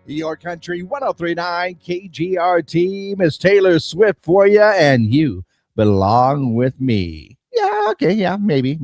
Your country 1039 KGRT, Miss Taylor Swift for you, and you belong with me. Yeah, okay, yeah, maybe.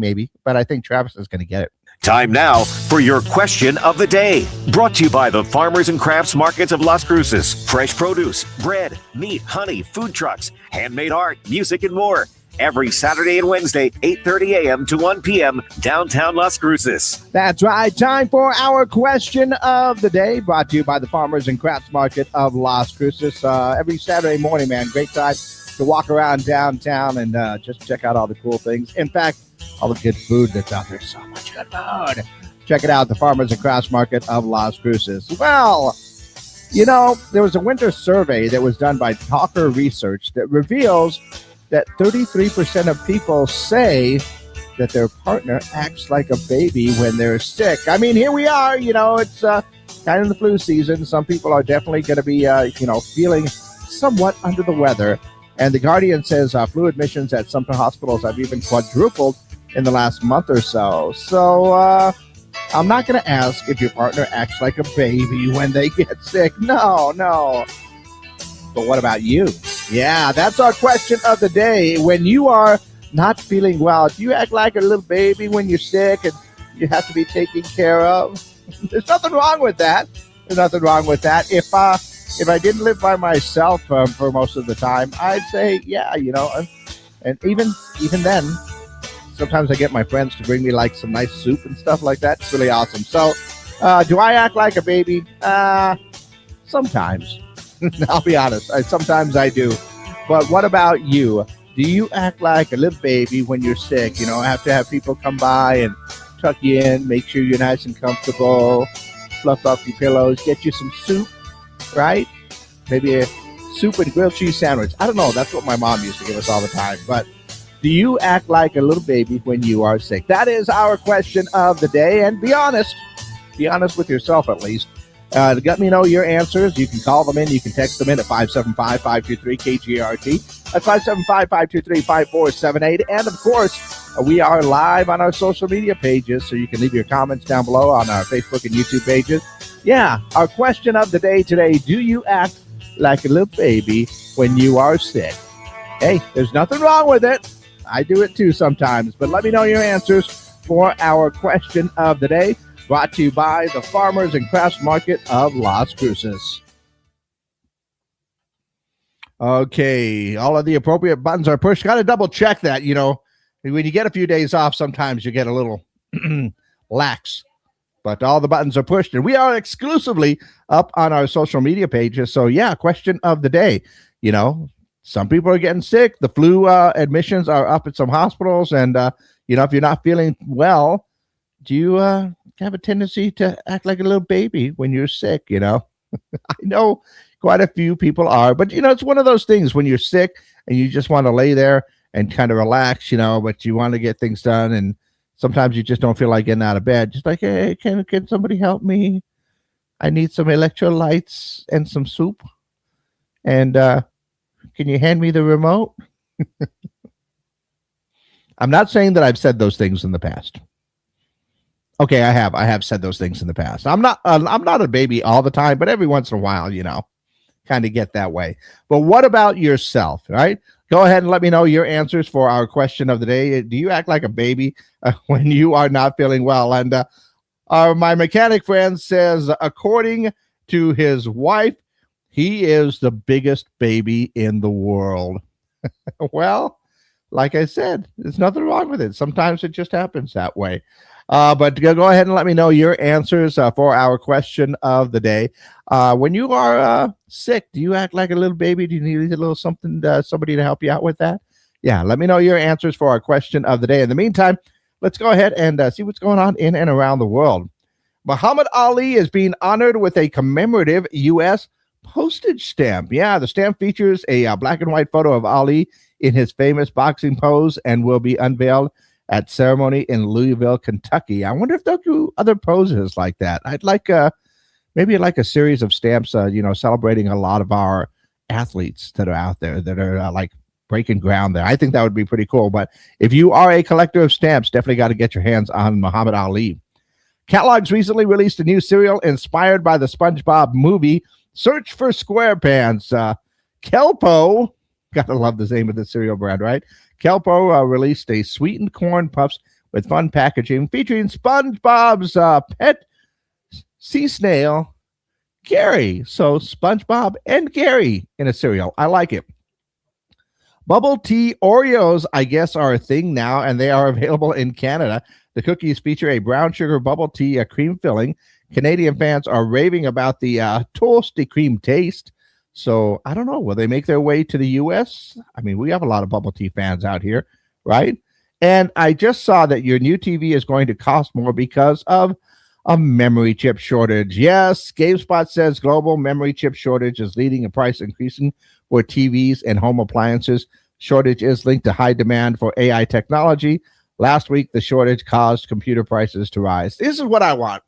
But I think Travis is going to get it. Time now for your question of the day. Brought to you by the Farmers and Crafts Markets of Las Cruces. Fresh produce, bread, meat, honey, food trucks, handmade art, music, and more. Every Saturday and Wednesday, 8:30 a.m. to 1 p.m., downtown Las Cruces. That's right. Time for our question of the day, brought to you by the Farmers and Crafts Market of Las Cruces. Every Saturday morning, man, great time to walk around downtown and just check out all the cool things. In fact, all the good food that's out there. So much good food. Check it out, the Farmers and Crafts Market of Las Cruces. Well, you know, there was a winter survey that was done by Talker Research that reveals that 33% of people say that their partner acts like a baby when they're sick. I mean, here we are, you know, it's kind of the flu season. Some people are definitely going to be, feeling somewhat under the weather. And The Guardian says flu admissions at some hospitals have even quadrupled in the last month or so. So I'm not going to ask if your partner acts like a baby when they get sick. No. But what about you? Yeah, that's our question of the day. When you are not feeling well, do you act like a little baby when you're sick and you have to be taken care of? There's nothing wrong with that. If I didn't live by myself for most of the time, I'd say, yeah, you know, and even then, sometimes I get my friends to bring me like some nice soup and stuff like that. It's really awesome. So, do I act like a baby? Sometimes. I'll be honest. Sometimes I do. But what about you? Do you act like a little baby when you're sick? You know, have to have people come by and tuck you in, make sure you're nice and comfortable, fluff up your pillows, get you some soup, right? Maybe a soup and grilled cheese sandwich. I don't know. That's what my mom used to give us all the time. But do you act like a little baby when you are sick? That is our question of the day. And be honest. Be honest with yourself, at least. Let me know your answers. You can call them in. You can text them in at 575-523-KGRT. That's 575-523-5478. And, of course, we are live on our social media pages, so you can leave your comments down below on our Facebook and YouTube pages. Yeah, our question of the day today, do you act like a little baby when you are sick? Hey, there's nothing wrong with it. I do it too sometimes. But let me know your answers for our question of the day. Brought to you by the Farmers and Crafts Market of Las Cruces. Okay, all of the appropriate buttons are pushed. Got to double check that, you know. When you get a few days off, sometimes you get a little lax. But all the buttons are pushed, and we are exclusively up on our social media pages. So, yeah, question of the day. You know, some people are getting sick. The flu admissions are up at some hospitals. And, if you're not feeling well, do you have a tendency to act like a little baby when you're sick, you know? I know quite a few people are, but, you know, it's one of those things when you're sick and you just want to lay there and kind of relax, you know, but you want to get things done. And sometimes you just don't feel like getting out of bed. Just like, hey, can somebody help me? I need some electrolytes and some soup. And can you hand me the remote? I'm not saying that I've said those things in the past. Okay, I have said those things in the past. I'm not a baby all the time, but every once in a while, you know, kind of get that way. But what about yourself, right? Go ahead and let me know your answers for our question of the day. Do you act like a baby when you are not feeling well? And my mechanic friend says, according to his wife, he is the biggest baby in the world. Well, like I said, there's nothing wrong with it. Sometimes it just happens that way. But go ahead and let me know your answers for our question of the day. When you are sick, do you act like a little baby? Do you need a little something, somebody to help you out with that? Yeah, let me know your answers for our question of the day. In the meantime, let's go ahead and see what's going on in and around the world. Muhammad Ali is being honored with a commemorative U.S. postage stamp. Yeah, the stamp features a black and white photo of Ali in his famous boxing pose and will be unveiled at ceremony in Louisville, Kentucky. I wonder if they'll do other poses like that. I'd like maybe like a series of stamps, celebrating a lot of our athletes that are out there that are like breaking ground there. I think that would be pretty cool. But if you are a collector of stamps, definitely got to get your hands on Muhammad Ali. Kellogg's recently released a new cereal inspired by the SpongeBob movie. Search for SquarePants. Kelpo, gotta love the name of the cereal brand, right? Kelpo released a sweetened corn puffs with fun packaging featuring SpongeBob's pet sea snail, Gary. So SpongeBob and Gary in a cereal. I like it. Bubble tea Oreos, I guess, are a thing now, and they are available in Canada. The cookies feature a brown sugar bubble tea cream filling. Canadian fans are raving about the toasty cream taste. So I don't know. Will they make their way to the U.S.? I mean, we have a lot of bubble tea fans out here, right? And I just saw that your new TV is going to cost more because of a memory chip shortage. Yes, GameSpot says global memory chip shortage is leading a price increasing for TVs and home appliances. Shortage is linked to high demand for AI technology. Last week, the shortage caused computer prices to rise. This is what I want.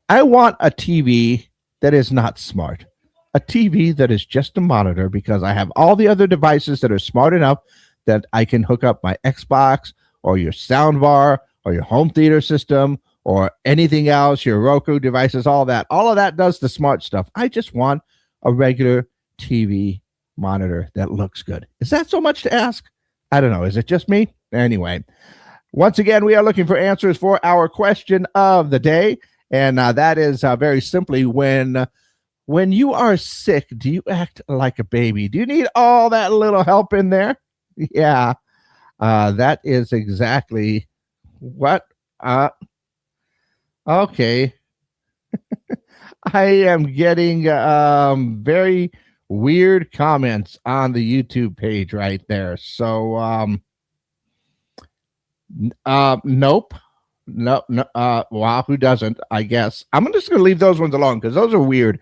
I want a TV that is not smart. A TV that is just a monitor, because I have all the other devices that are smart enough that I can hook up my Xbox or your soundbar or your home theater system or anything else, your Roku devices, all that. All of that does the smart stuff. I just want a regular TV monitor that looks good. Is that so much to ask? I don't know. Is it just me? Anyway, once again, we are looking for answers for our question of the day. And that is very simply, when you are sick, do you act like a baby? Do you need all that little help in there? Yeah, that is exactly what. Okay. I am getting very weird comments on the YouTube page right there. So, nope. No. Wow, who doesn't? I guess I'm just going to leave those ones alone because those are weird.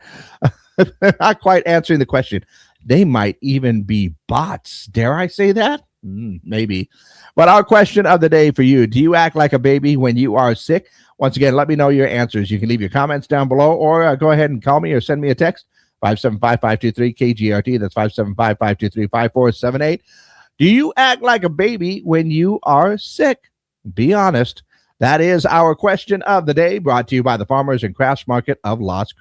Not quite answering the question. They might even be bots. Dare I say that? Maybe. But our question of the day for you: do you act like a baby when you are sick? Once again, let me know your answers. You can leave your comments down below, or go ahead and call me or send me a text, 575-523-KGRT. That's 575-523-5478. Do you act like a baby when you are sick? Be honest. That is our question of the day, brought to you by the Farmers and Crafts Market of Las Cruces.